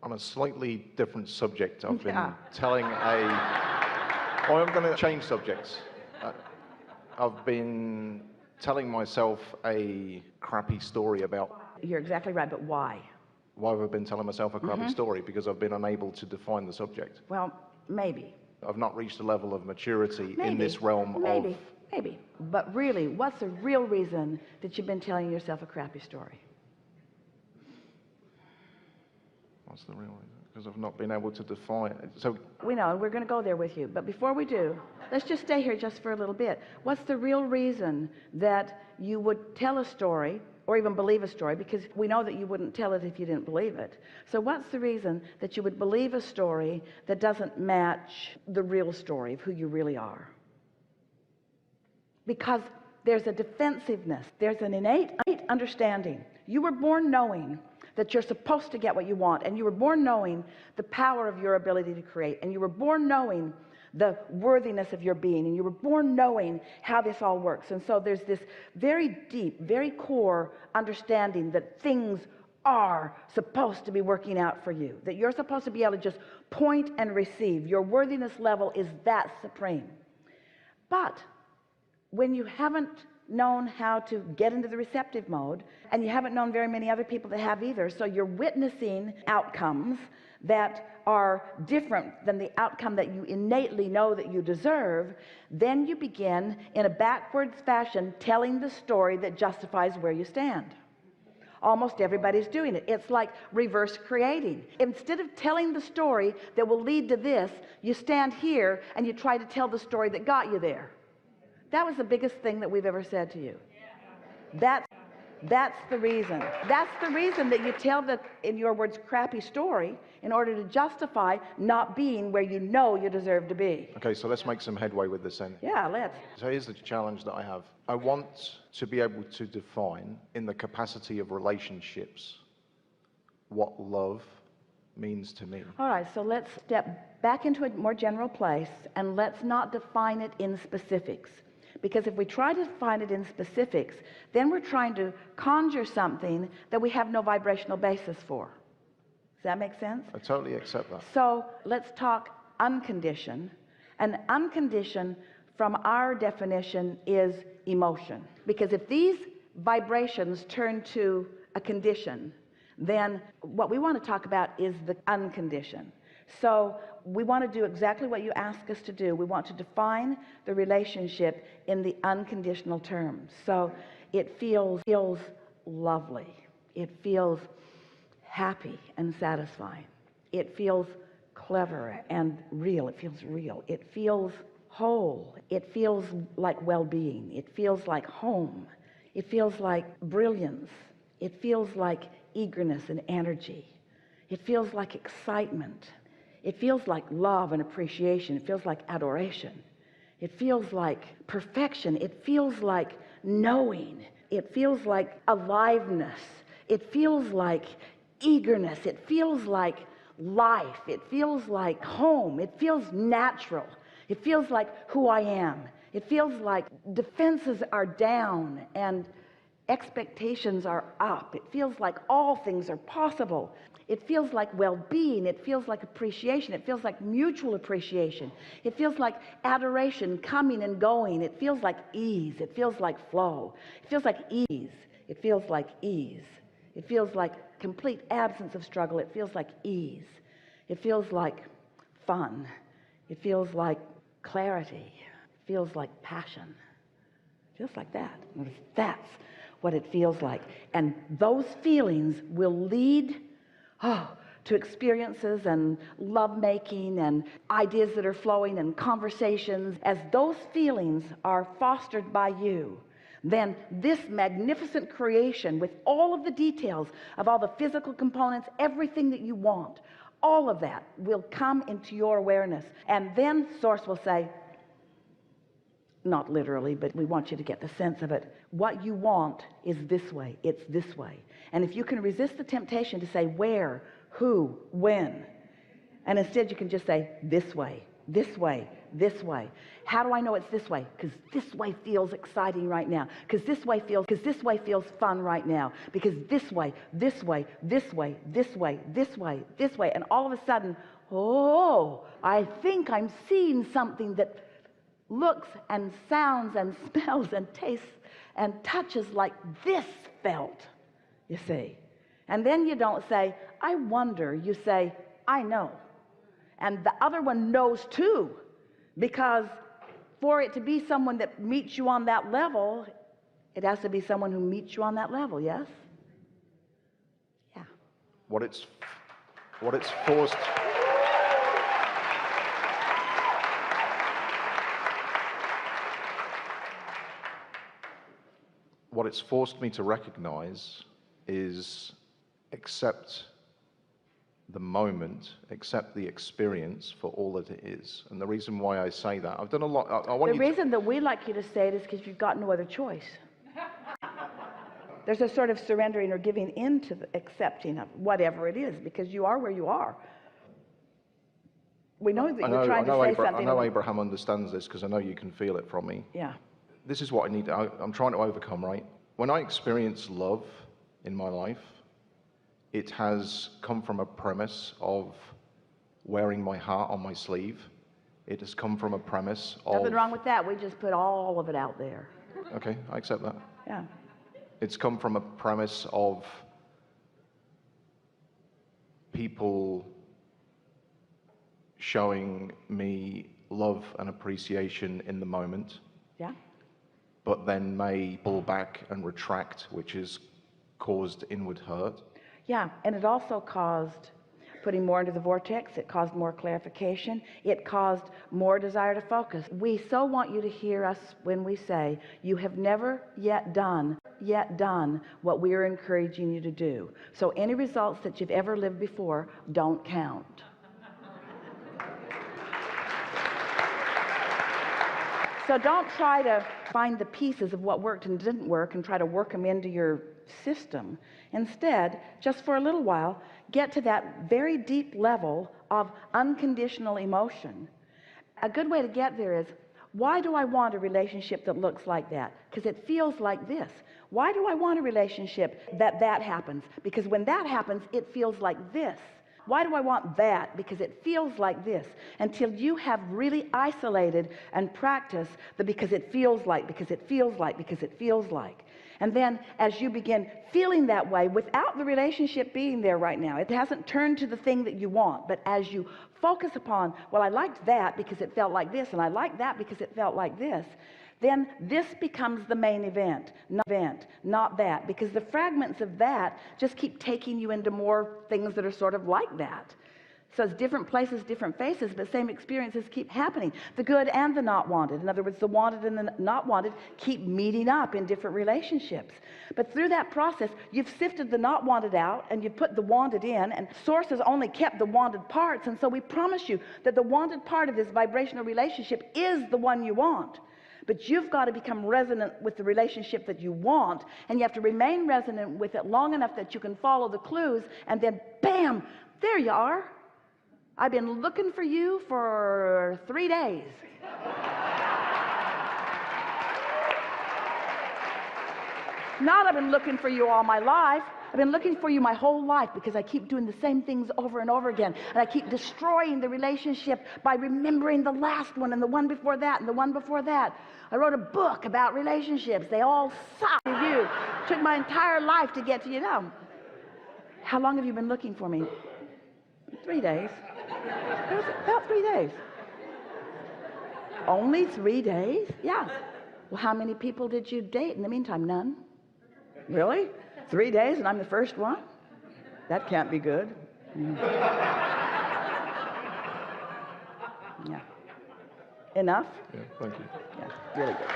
On a slightly different subject, I've been telling oh, I'm going to change subjects. I've been telling myself a crappy story about... You're exactly right, but why? Why have I been telling myself a crappy story? Because I've been unable to define the subject. Well, maybe. I've not reached a level of maturity in this realm of... Maybe. But really, what's the real reason that you've been telling yourself a crappy story? What's the real reason? Because I've not been able to define it. So we know, and we're going to go there with you. But before we do, let's just stay here just for a little bit. What's the real reason that you would tell a story or even believe a story? Because we know that you wouldn't tell it if you didn't believe it. So what's the reason that you would believe a story that doesn't match the real story of who you really are? Because there's a defensiveness. There's an innate understanding. You were born knowing that you're supposed to get what you want, and you were born knowing the power of your ability to create, and you were born knowing the worthiness of your being, and you were born knowing how this all works. And so there's this very deep, very core understanding that things are supposed to be working out for you, that you're supposed to be able to just point and receive. Your worthiness level is that supreme. But when you haven't known how to get into the receptive mode, and you haven't known very many other people that have either, so you're witnessing outcomes that are different than the outcome that you innately know that you deserve, then you begin in a backwards fashion telling the story that justifies where you stand. Almost everybody's doing it. It's like reverse creating. Instead of telling the story that will lead to this, you stand here and you try to tell the story that got you there. That was the biggest thing that we've ever said to you. That's the reason. That's the reason that you tell the, in your words, crappy story in order to justify not being where you know you deserve to be. Okay, so let's make some headway with this then. Yeah, let's. So here's the challenge that I have. I want to be able to define, in the capacity of relationships, what love means to me. All right, so let's step back into a more general place, and let's not define it in specifics. Because if we try to define it in specifics, then we're trying to conjure something that we have no vibrational basis for. Does that make sense? I totally accept that. So let's talk unconditioned. And unconditioned, from our definition, is emotion. Because if these vibrations turn to a condition, then what we want to talk about is the unconditioned. So we want to do exactly what you ask us to do. We want to define the relationship in the unconditional terms. So it feels lovely. It feels happy and satisfying. It feels clever and real. It feels real. It feels whole. It feels like well-being. It feels like home. It feels like brilliance. It feels like eagerness and energy. It feels like excitement. It feels like love and appreciation. It feels like adoration. It feels like perfection. It feels like knowing. It feels like aliveness. It feels like eagerness. It feels like life. It feels like home. It feels natural. It feels like who I am. It feels like defenses are down and expectations are up. It feels like all things are possible. It feels like well-being. It feels like appreciation. It feels like mutual appreciation. It feels like adoration coming and going. It feels like ease. It feels like flow. It feels like ease. It feels like ease. It feels like complete absence of struggle. It feels like ease. It feels like fun. It feels like clarity. It feels like passion. It feels like that. That's what it feels like. And those feelings will lead to experiences and lovemaking and ideas that are flowing and conversations. As those feelings are fostered by you, then this magnificent creation with all of the details of all the physical components, everything that you want, all of that will come into your awareness. And then Source will say, not literally, but we want you to get the sense of it. What you want is this way. It's this way. And if you can resist the temptation to say where, who, when, and instead you can just say this way, this way, this way. How do I know it's this way? Because this way feels exciting right now. Because this way feels fun right now. Because this way, this way, this way, this way, this way, this way. And all of a sudden, oh, I think I'm seeing something that looks and sounds and smells and tastes and touches like this felt, you see. And then you don't say, I wonder. You say, I know. And the other one knows too, because for it to be someone that meets you on that level, it has to be someone who meets you on that level, yes? Yeah. What it's forced me to recognize is accept the moment, accept the experience for all that it is. And the reason why I say that, I've done a lot. The reason that we like you to say it is because you've got no other choice. There's a sort of surrendering or giving in to the accepting of whatever it is, because you are where you are. We know that you're trying to say something. I know Abraham understands this, because I know you can feel it from me. Yeah. This is what I'm trying to overcome, right? When I experience love in my life, it has come from a premise of wearing my heart on my sleeve. It has come from a premise of... Nothing wrong with that. We just put all of it out there. Okay, I accept that. Yeah. It's come from a premise of people showing me love and appreciation in the moment. Yeah. But then may pull back and retract, which has caused inward hurt. Yeah, and it also caused putting more into the vortex. It caused more clarification. It caused more desire to focus. We so want you to hear us when we say, you have never yet done what we are encouraging you to do. So any results that you've ever lived before don't count. So don't try to find the pieces of what worked and didn't work and try to work them into your system. Instead, just for a little while, get to that very deep level of unconditional emotion. A good way to get there is, why do I want a relationship that looks like that? Because it feels like this. Why do I want a relationship that happens? Because when that happens, it feels like this. Why do I want that? Because it feels like this. Until you have really isolated and practiced the because it feels like, because it feels like, because it feels like. And then as you begin feeling that way without the relationship being there right now, it hasn't turned to the thing that you want, but as you focus upon, well, I liked that because it felt like this, and I liked that because it felt like this, then this becomes the main event, not that, because the fragments of that just keep taking you into more things that are sort of like that. So it's different places, different faces, but same experiences keep happening. The good and the not wanted. In other words, the wanted and the not wanted keep meeting up in different relationships. But through that process, you've sifted the not wanted out and you've put the wanted in, and Source has only kept the wanted parts. And so we promise you that the wanted part of this vibrational relationship is the one you want. But you've got to become resonant with the relationship that you want, and you have to remain resonant with it long enough that you can follow the clues, and then bam, there you are. I've been looking for you for 3 days. Not I've been looking for you all my life. I've been looking for you my whole life, because I keep doing the same things over and over again, and I keep destroying the relationship by remembering the last one and the one before that and the one before that. I wrote a book about relationships. They all suck. You took my entire life to get to you now. How long have you been looking for me? 3 days. It was about 3 days. Only 3 days? Yeah. Well, how many people did you date in the meantime? None. Really? 3 days and I'm the first one? That can't be good. Yeah. Enough? Yeah, thank you. Yeah, really good.